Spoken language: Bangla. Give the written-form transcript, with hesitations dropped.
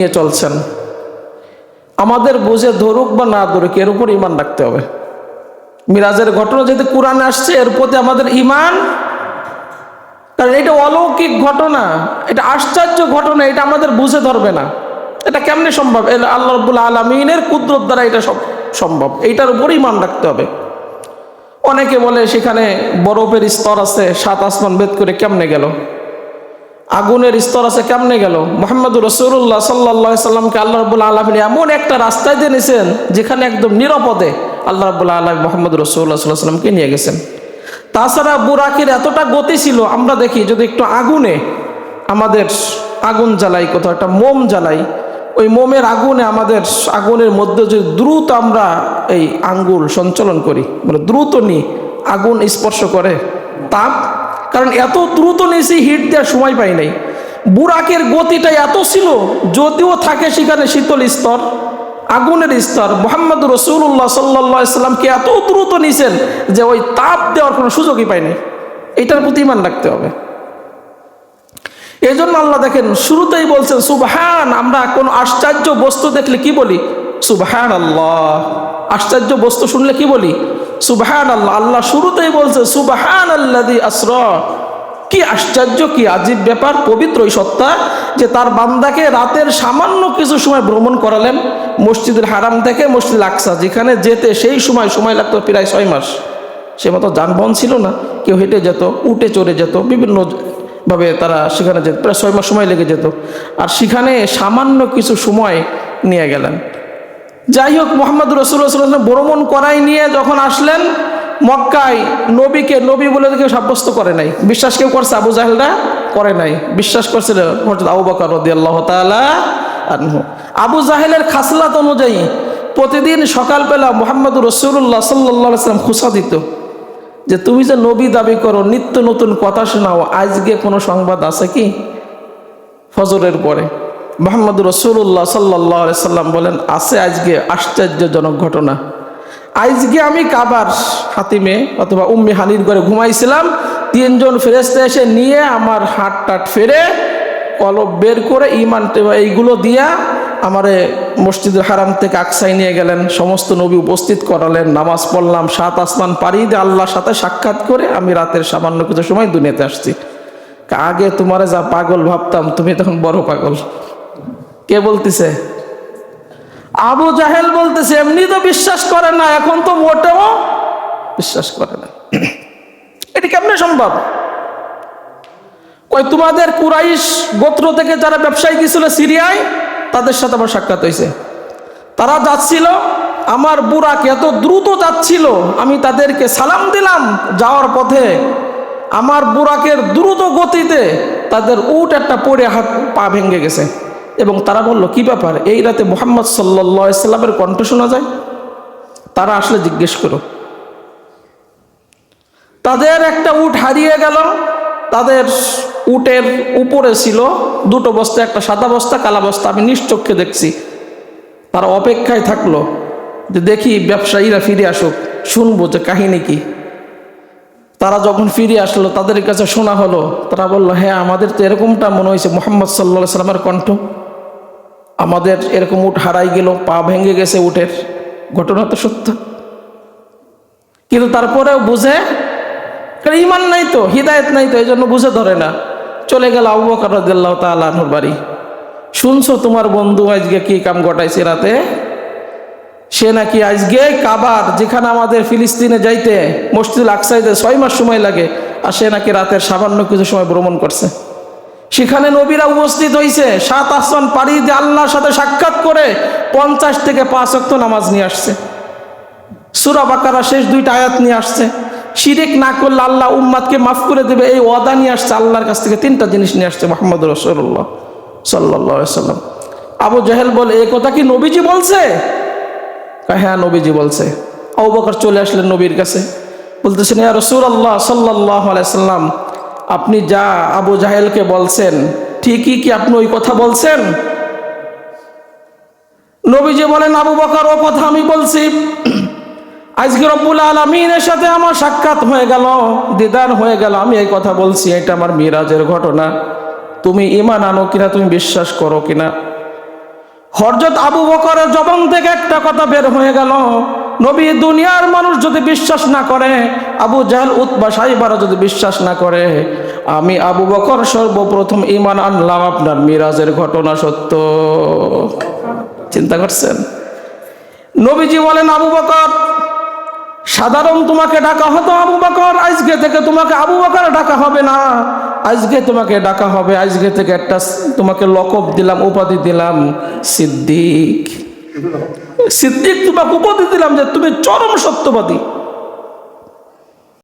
নিয়ে চলছেন। আমাদের বুঝে ধরুক বা না ধরুক এর উপর ইমান রাখতে হবে। মিরাজের ঘটনা যেহেতু কোরআনে আসছে, এর প্রতি আমাদের ইমান, কারণ এটা অলৌকিক ঘটনা, এটা আশ্চর্য ঘটনা, এটা আমাদের বুঝে ধরবে না। এটা কেমনে সম্ভব? আল্লাহ রাব্বুল আলামিনের কুদরত দ্বারা এটা সম্ভব। এইটার উপর ইমান রাখতে হবে। অনেকে বলে সেখানে বরফের স্তর আছে, 7 আসমান ভেদ করে কেমনে গেল? আগুনের স্তর আছে, কেমনে গেল? মুহাম্মদুর রাসূলুল্লাহ সাল্লাল্লাহু আলাইহি সাল্লামকে আল্লাহ রাব্বুল আলামিন এমন একটা রাস্তায় দিয়ে নিয়েছেন যেখানে একদম নিরাপদে আল্লাহ রাব্বুল আলামিন মুহাম্মদুর রাসূলুল্লাহ সাল্লাল্লাহু আলাইহি সাল্লামকে নিয়ে গেছেন। তাছাড়া বুরাকের এতটা গতি ছিল, আমরা দেখি যদি একটু আগুনে আমাদের আগুন জ্বালাই, কোথাও একটা মোম জ্বালাই, ওই মোমের আগুনে আমাদের আগুনের মধ্যে যদি দ্রুত আমরা এই আঙ্গুল সঞ্চালন করি, মানে দ্রুত নিয়ে আগুন স্পর্শ করে তাপ, কারণ এত দ্রুত নিয়েছি, হিট দেওয়ার সময় পাই নাই। বুরাকের গতিটা এত ছিল, যদিও থাকে সেখানে শীতল স্তর, আগুনের স্তর, মুহাম্মদুর রাসূলুল্লাহ সাল্লাল্লাহু আলাইহি সাল্লামকে এত দ্রুত নিছেন যে ওই তাপ দেওয়ার কোনো সুযোগই পায়নি। এটার প্রতি ইমান রাখতে হবে। এই জন্য আল্লাহ দেখেন শুরুতেই বলছেন সুবহান। আমরা কোন আশ্চর্য বস্তু দেখলে কি বলি? সুবহান আল্লাহ। আশ্চর্য বস্তু শুনলে কি বলি? সুবহান আল্লাহ। আল্লাহ শুরুতেই বলছে সুবহান আল্লাযী আসরা। কি আশ্চর্য, কি আজীব ব্যাপার! পবিত্র ওই সত্তা যে তার বান্দাকে রাতের সামান্য কিছু সময় ভ্রমণ করালেন মসজিদুল হারাম থেকে মসজিদুল আকসা, যেখানে যেতে সেই সময় লাগতো প্রায় 6 মাস। সে মতো যানবাহন ছিল না, কেউ হেঁটে যেত, উটে চড়ে যেত, বিভিন্ন ভাবে তারা সেখানে যেত, প্রায় 6 মাস সময় লেগে যেত। আর সেখানে সামান্য কিছু সময় নিয়ে গেলেন। যাই হোক, মুহাম্মদুর রাসূলুল্লাহ সাল্লাল্লাহু আলাইহি ওয়াসাল্লাম ভ্রমণ করাই নিয়ে যখন আসলেন মক্কায়, নবীকে নবী বলে কেউ সাব্যস্ত করে নাই। বিশ্বাস কেউ করছে? আবু জাহেলরা করে নাই, বিশ্বাস করছিল হযরত আবু বকর রাদিয়াল্লাহু তাআলা আনহু। আবু জাহেলের খাসলাত অনুযায়ী প্রতিদিন সকালবেলা মুহাম্মদুর রাসূলুল্লাহ সাল্লাল্লাহু আলাইহি ওয়াসাল্লাম খুশা দিত যে তুমি যে নবী দাবি করো, নিত্য নতুন কথা শোনাও, আজকে কোনো সংবাদ আছে কি? ফজরের পরে মুহাম্মদুর রাসূলুল্লাহ সাল্লাল্লাহু আলাইহি সাল্লাম বলেন, আছে আজকে আশ্চর্যজনক ঘটনা। আজকে আমি কাবার হাতিমে অথবা উম্মে হানির ঘরে ঘুমাইছিলাম, 3 জন ফেরেশতা এসে নিয়ে আমার হাত টাট ফেরে কলব বের করে ঈমান এইগুলো দিয়া আমারে মসজিদুল হারাম থেকে আকসায় নিয়ে গেলেন, সমস্ত নবী উপস্থিত করালেন, নামাজ পড়লাম, 7 আসমান পাড়ি দিয়ে আল্লাহর সাথে সাক্ষাৎ করে আমি রাতের সামান্য কিছু সময় দুনিয়াতে আসছি। আগে তোমারে যা পাগল ভাবতাম, তুমি তখন বড় পাগল। কে বলতেছে? আবু জাহেল বলতেছে। এমনি তো বিশ্বাস করে না, এখন তো মোটেও বিশ্বাস করে না। এটা কেমনে সম্ভব? কই তোমাদের কুরাইশ গোত্র থেকে যারা ব্যবসায়ী গিয়েছিল সিরিয়ায়, তাদের সাথে আমার সাক্ষাৎ হয়েছে। তারা যাচ্ছিল, আমার বুরাক এত দ্রুত যাচ্ছিল, আমি তাদেরকে সালাম দিলাম, যাওয়ার পথে আমার বুরাকের দ্রুত গতিতে তাদের উট একটা পড়ে হাত পা ভেঙে গেছে। এবং তারা বলল, কি ব্যাপার, এই রাতে মুহাম্মদ সাল্লাল্লাহু আলাইহি সাল্লামের কণ্ঠ শোনা যায়? তারা আসলে জিজ্ঞেস করো। তাদের একটা উট হারিয়ে গেল। তাদের উটের উপরে ছিল 2টো বস্তা, একটা সাদা বস্তা, কালা বস্তা। আমি নিজ চক্ষে দেখছি। তারা অপেক্ষায় থাকলো যে দেখি ব্যবসায়ীরা ফিরে আসুক, শুনবো যে কাহিনী কি। তারা যখন ফিরে আসলো, তাদের কাছে শোনা হলো, তারা বললো, হ্যাঁ আমাদের তো এরকমটা মনে হয়েছে মুহাম্মদ সাল্লাল্লাহু আলাইহি সাল্লামের কণ্ঠ। আমাদের এরকম উট হারাই গেল, পা ভেঙে গেছে উটের, ঘটনা তো সত্য। কিন্তু তারপরেও বুঝে, কারণ ঈমান নাই তো, হিদায়াত নাই তো, এই জন্য বুঝে ধরে না। চলে গেল আবু বকর রাদিয়াল্লাহু তাআলা আনহুর বাড়ি। শুনছো তোমার বন্ধু আজকে কি কাম ঘটাইছে রাতে? সে নাকি আজকে কাবার, যেখানে আমাদের ফিলিস্তিনে যাইতে মসজিদুল আকসাইতে 6 মাস সময় লাগে, আর সে নাকি রাতের সামান্য কিছু সময় ভ্রমণ করছে। সেখানে নবীরা উপস্থিত হয়েছে, 7 আসমান পাড়ি দিয়ে আল্লাহর সাথে সাক্ষাৎ করে 50 থেকে 5 ওয়াক্ত নামাজ নিয়ে আসছে। সূরা বাকারা শেষ 2টা আয়াত নিয়ে আসছে। শিরিক না করলে আল্লাহ উম্মাদকে মাফ করে দেবে, এই ওয়াদা নিয়ে আসছে। আল্লাহর কাছ থেকে 3টা জিনিস নিয়ে আসছে মুহাম্মদুর রাসূলুল্লাহ সাল্লাল্লাহু আলাইহি সাল্লাম। আবু জাহেল বলে, এই কথা কি নবীজি বলছে? হ্যাঁ নবীজি বলছে। আবু বকর চলে আসলেন নবীর কাছে, বলতেছেন, ইয়া রাসূলুল্লাহ সাল্লাল্লাহু আলাইহি সাল্লাম, আপনি যা আবু জাহেলকে বলছেন ঠিকই কি আপনি ওই কথা বলছেন? নবীজি বলেন, আবু বকর, ও কথা আমি বলছি। আজকে রব্বুল আলামিনের সাথে আমার সাক্ষাৎ হয়ে গেল, দিদার হয়ে গেল, আমি এই কথা বলছি, এটা আমার মিরাজের ঘটনা। তুমি ঈমান আনো কিনা, তুমি বিশ্বাস করো কিনা? হযরত আবু বকরের জবান থেকে একটা কথা বের হয়ে গেল, নবী দুনিয়ার মানুষ যদি বিশ্বাস না করে, আবু জাহেল উতবা সাইবারা যদি বিশ্বাস না করে, আমি আবু বকর সর্বপ্রথম ঈমান আনলাম আপনার মিরাজের ঘটনা সত্য। চিন্তা করছেন? নবীজি বলেন, আবু বকর, সাধারণ তোমাকে ডাকা হতো আবু বকর, আজকে থেকে তোমাকে আবু বকর ডাকা হবে না, আজকে তোমাকে ডাকা হবে, আজকে থেকে একটা তোমাকে লকব দিলাম, উপাধি দিলাম সিদ্দিক। সিদ্দিক তোমাকে উপাধি দিলাম যে তুমি চরম সত্যবাদী।